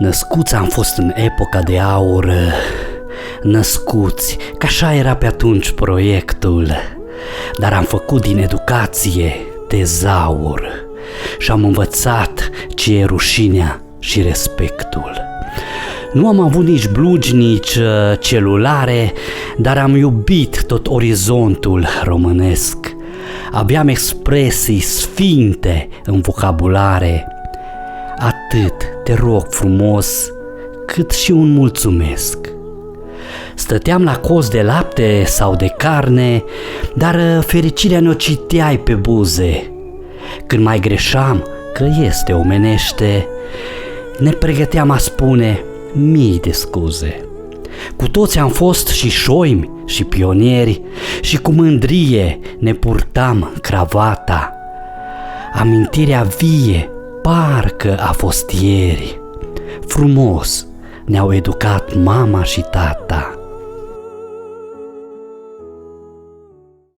Născuți am fost în epoca de aur, născuți, că așa era pe atunci proiectul, dar am făcut din educație tezaur și am învățat ce e rușinea și respectul. Nu am avut nici blugi, nici celulare, dar am iubit tot orizontul românesc. Aveam expresii sfinte în vocabulare. Atât te rog frumos, cât și un mulțumesc. Stăteam la cos de lapte sau de carne, dar fericirea ne-o citeai pe buze. Când mai greșeam, că este omenește, ne pregăteam a spune mii de scuze. Cu toți am fost și șoimi și pionieri și cu mândrie ne purtam cravata. Amintirea vie parcă a fost ieri. Frumos ne-au educat mama și tata.